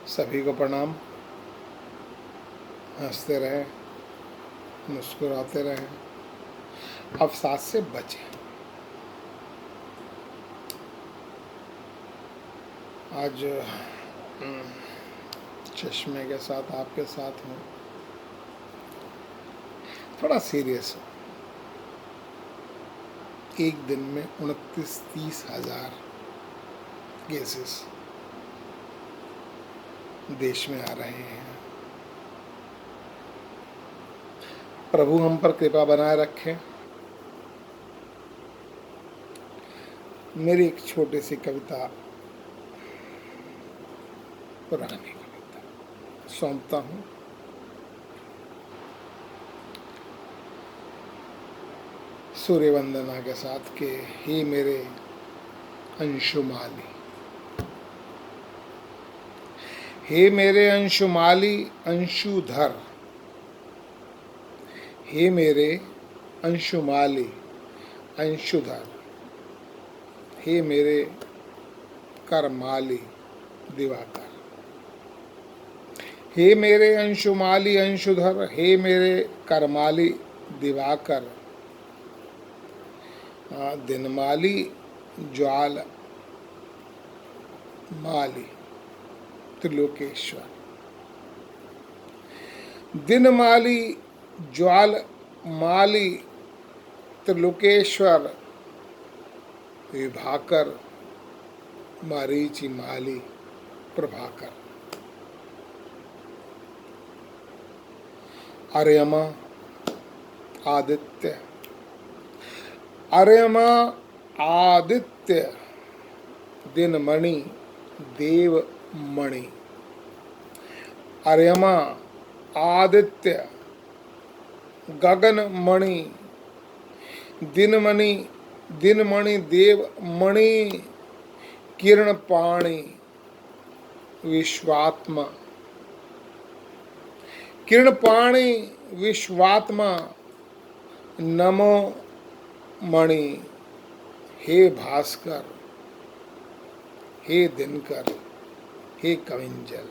सभी को प्रणाम। हंसते रहें, मुस्कुराते रहें, अवसाद से बचें। आज चश्मे के साथ आपके साथ हूँ, थोड़ा सीरियस हूँ। एक दिन में 29-30 हजार केसेस देश में आ रहे हैं। प्रभु हम पर कृपा बनाए रखें। मेरी एक छोटी सी कविता, पुरानी कविता सौंपता हूँ। सूर्य वंदना के साथ के हे मेरे अंशुमाली, हे मेरे अंशुमाली अंशुधर, हे मेरे अंशुमाली अंशुधर, हे मेरे करमाली दिवाकर, हे मेरे अंशुमाली अंशुधर, हे मेरे करमाली दिवाकर, दिनमाली ज्वाल माली त्रिलोकेश्वर, दिनमाली ज्वाल माली त्रिलोकेश्वर, विभाकर मारीचि माली प्रभाकर, आर्यमा आदित्य, आर्यमा आदित्य, दिनमणि देवमणि, आर्यमा आदित्य गगनमणि, दिनमणि दिनमणि देवमणि, किरणपाणि विश्वात्मा, किरणपाणि विश्वात्मा, नमो मणि, हे भास्कर, हे दिनकर, हे कविंजल,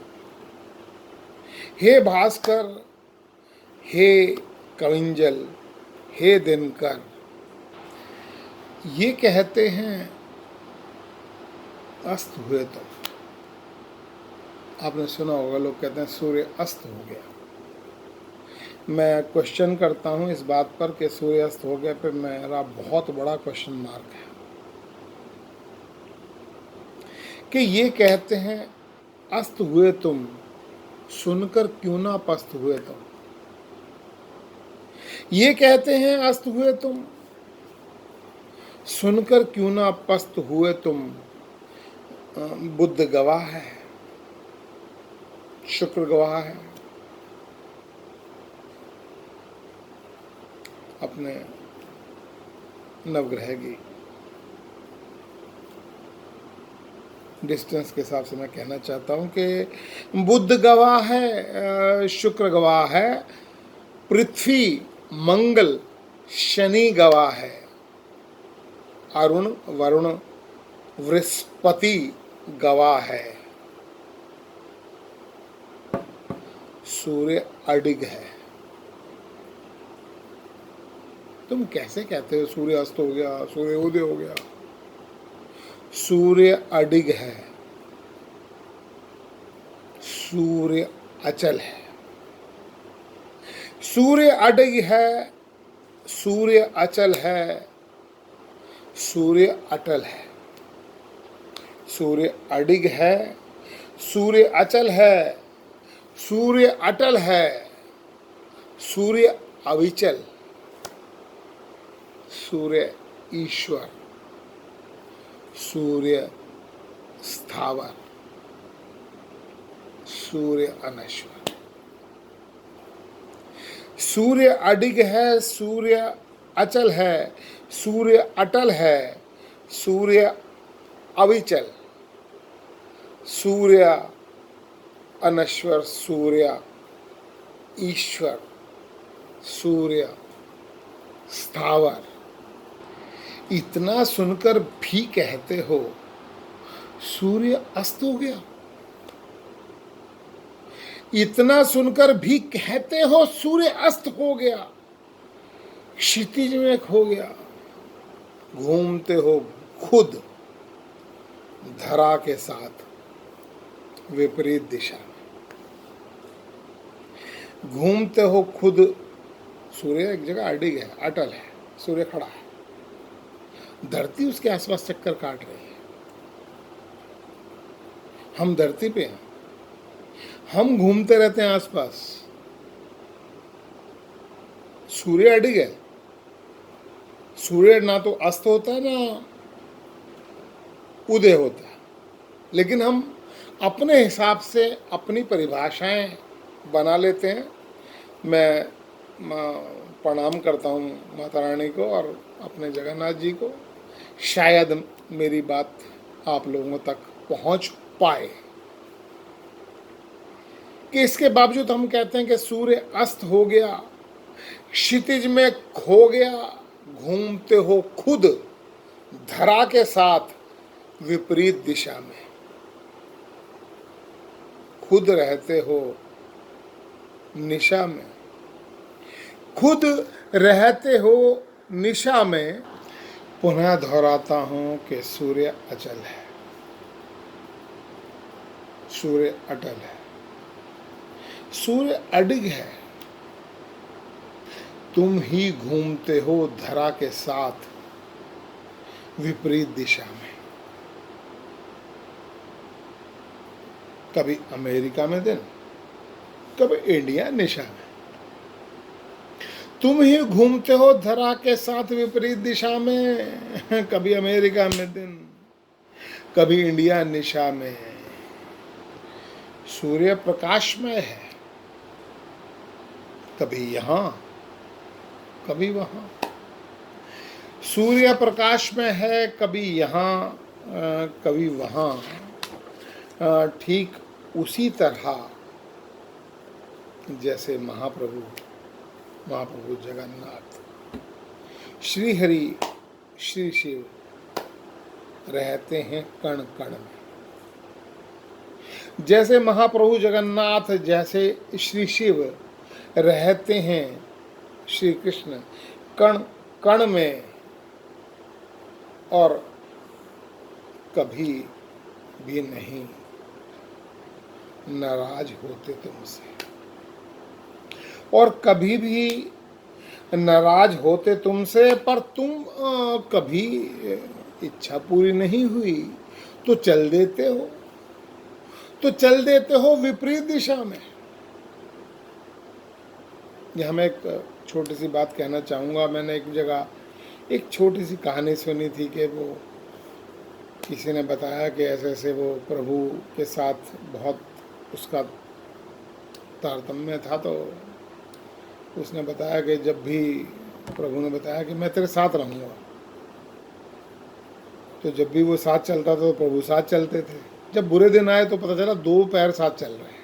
हे भास्कर, हे कविंजल, हे दिनकर। ये कहते हैं अस्त हुए तो। आपने सुना होगा, लोग कहते हैं सूर्य अस्त हो गया। मैं क्वेश्चन करता हूँ इस बात पर कि सूर्य अस्त हो गया पे मेरा बहुत बड़ा क्वेश्चन मार्क है कि ये कहते हैं अस्त हुए तुम, सुनकर क्यों ना पस्त हुए तुम। ये कहते हैं अस्त हुए तुम, सुनकर क्यों ना पस्त हुए तुम। बुद्ध गवाह है, शुक्र गवाह है, अपने नवग्रह की डिस्टेंस के हिसाब से मैं कहना चाहता हूँ कि बुद्ध गवाह है, शुक्र गवाह है, पृथ्वी मंगल शनि गवाह है, अरुण वरुण बृहस्पति गवाह है, सूर्य अडिग है। तुम कैसे कहते हो सूर्य अस्त हो गया, सूर्य उदय हो गया? सूर्य अडिग है, सूर्य अचल है। सूर्य अडिग है, सूर्य अचल है, सूर्य अटल है। सूर्य अडिग है, सूर्य अचल है, सूर्य अटल है, सूर्य अविचल, सूर्य ईश्वर, सूर्य स्थावर, सूर्य अनश्वर। सूर्य अडिग है, सूर्य अचल है, सूर्य अटल है, सूर्य अविचल, सूर्य अनश्वर, सूर्य ईश्वर, सूर्य स्थावर। इतना सुनकर भी कहते हो सूर्य अस्त हो गया। इतना सुनकर भी कहते हो सूर्य अस्त हो गया, क्षितिज में खो गया। घूमते हो खुद धरा के साथ विपरीत दिशा में। घूमते हो खुद, सूर्य एक जगह अडिग है, अटल है, सूर्य खड़ा है, धरती उसके आसपास चक्कर काट रही है, हम धरती पे हैं, हम घूमते रहते हैं आसपास। सूर्य अडिग है, सूर्य ना तो अस्त होता है ना उदय होता है, लेकिन हम अपने हिसाब से अपनी परिभाषाएं बना लेते हैं। मैं प्रणाम करता हूँ माता रानी को और अपने जगन्नाथ जी को। शायद मेरी बात आप लोगों तक पहुँच पाए कि इसके बावजूद हम कहते हैं कि सूर्य अस्त हो गया, क्षितिज में खो गया। घूमते हो खुद धरा के साथ विपरीत दिशा में। खुद रहते हो निशा में, खुद रहते हो निशा में। पुनः दोहराता हूं कि सूर्य अचल है, सूर्य अटल है, सूर्य अडिग है। तुम ही घूमते हो धरा के साथ विपरीत दिशा में। कभी अमेरिका में दिन, कभी इंडिया निशा में। तुम ही घूमते हो धरा के साथ विपरीत दिशा में। कभी अमेरिका में दिन, कभी इंडिया निशा में। सूर्य प्रकाशमय है, कभी यहां कभी वहां। सूर्य प्रकाशमय है, कभी यहां कभी वहां। ठीक उसी तरह जैसे महाप्रभु जगन्नाथ, श्री हरि, श्री शिव रहते हैं कण कण में। जैसे महाप्रभु जगन्नाथ, जैसे श्री शिव रहते हैं, श्री कृष्ण कण कण में। और कभी भी नहीं नाराज होते तुमसे, और कभी भी नाराज होते तुमसे। पर तुम कभी इच्छा पूरी नहीं हुई तो चल देते हो, विपरीत दिशा में। यह मैं एक छोटी सी बात कहना चाहूँगा। मैंने एक जगह एक छोटी सी कहानी सुनी थी कि वो किसी ने बताया कि ऐसे ऐसे वो प्रभु के साथ बहुत उसका तारतम्य था। तो उसने बताया कि जब भी प्रभु ने बताया कि मैं तेरे साथ रहूँगा, तो जब भी वो साथ चलता था तो प्रभु साथ चलते थे। जब बुरे दिन आए तो पता चला 2 पैर साथ चल रहे हैं।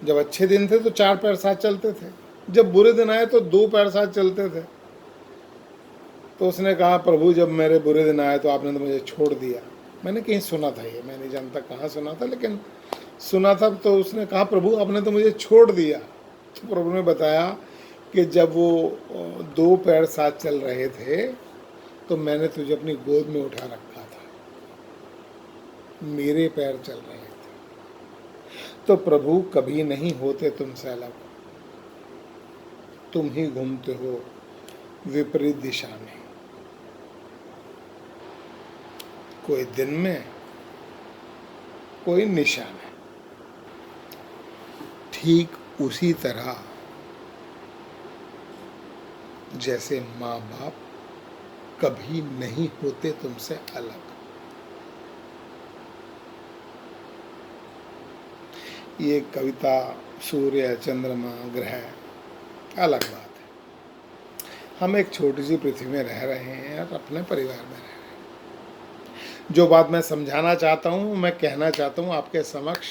जब अच्छे दिन थे तो 4 पैर साथ चलते थे, जब बुरे दिन आए तो 2 पैर साथ चलते थे। तो उसने कहा, प्रभु जब मेरे बुरे दिन आए तो आपने तो मुझे छोड़ दिया। मैंने कहीं सुना था, ये मैं नहीं जानता कहाँ सुना था, लेकिन सुना था। तो उसने कहा, प्रभु आपने तो मुझे छोड़ दिया। तो प्रभु ने बताया कि जब वो 2 पैर साथ चल रहे थे तो मैंने तुझे अपनी गोद में उठा रखा था, मेरे पैर चल रहे थे। तो प्रभु कभी नहीं होते तुमसे अलग, तुम ही घूमते हो विपरीत दिशा में। कोई दिन में, कोई निशा में। ठीक उसी तरह जैसे माँ बाप कभी नहीं होते तुमसे अलग। ये कविता सूर्य, चंद्रमा, ग्रह अलग बात है। हम एक छोटी सी पृथ्वी में रह रहे हैं और अपने परिवार में रह रहे हैं। जो बात मैं समझाना चाहता हूँ, मैं कहना चाहता हूँ आपके समक्ष,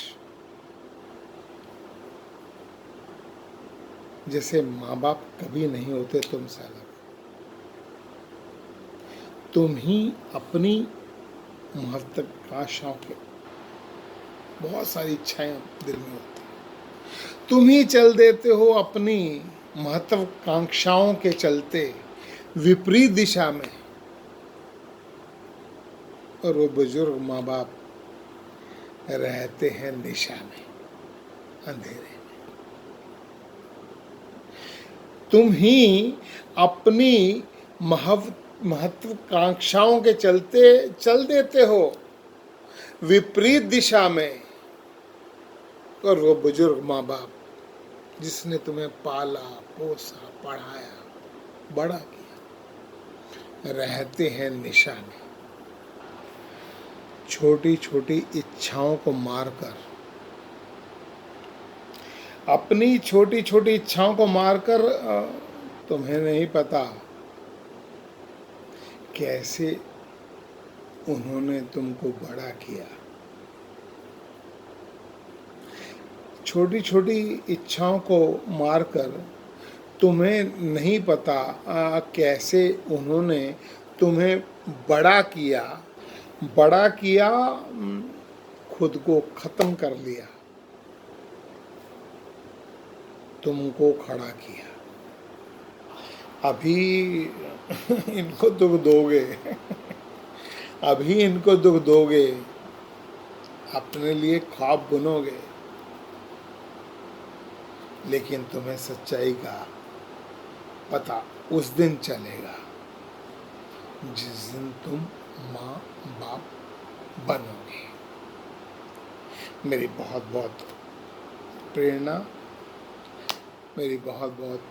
जैसे माँ बाप कभी नहीं होते तुमसे अलग, तुम ही अपनी महत्वाकांक्षाओं के बहुत सारी इच्छाएं दिल में होती हैं। तुम ही चल देते हो अपनी महत्वाकांक्षाओं के चलते विपरीत दिशा में, और वो बुजुर्ग माँ बाप रहते हैं निशा में, अंधेरे में। तुम ही अपनी महत्वाकांक्षाओं के चलते चल देते हो विपरीत दिशा में, और वो बुजुर्ग माँ बाप जिसने तुम्हें पाला पोसा पढ़ाया बड़ा किया रहते हैं निशा में। छोटी छोटी इच्छाओं को मारकर, अपनी छोटी छोटी इच्छाओं को मारकर, तुम्हें नहीं पता कैसे उन्होंने तुमको बड़ा किया। छोटी छोटी इच्छाओं को मारकर तुम्हें नहीं पता कैसे उन्होंने तुम्हें बड़ा किया, खुद को खत्म कर लिया, तुमको खड़ा किया। अभी इनको दुख दोगे अभी इनको दुख दोगे, अपने लिए ख्वाब बुनोगे, लेकिन तुम्हें सच्चाई का पता उस दिन चलेगा जिस दिन तुम माँ बाप बनोगे। मेरी बहुत बहुत प्रेरणा, मेरी बहुत बहुत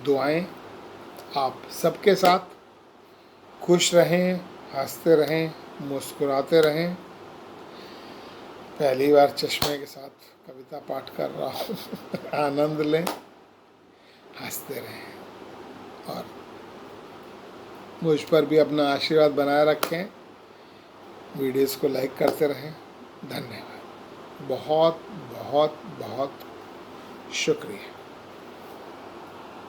दुआएं आप सबके साथ। खुश रहें, हंसते रहें, मुस्कुराते रहें। पहली बार चश्मे के साथ कविता पाठ कर रहा हूँ आनंद लें, हंसते रहें और मुझ पर भी अपना आशीर्वाद बनाए रखें। वीडियोस को लाइक करते रहें। धन्यवाद, बहुत बहुत बहुत शुक्रिया।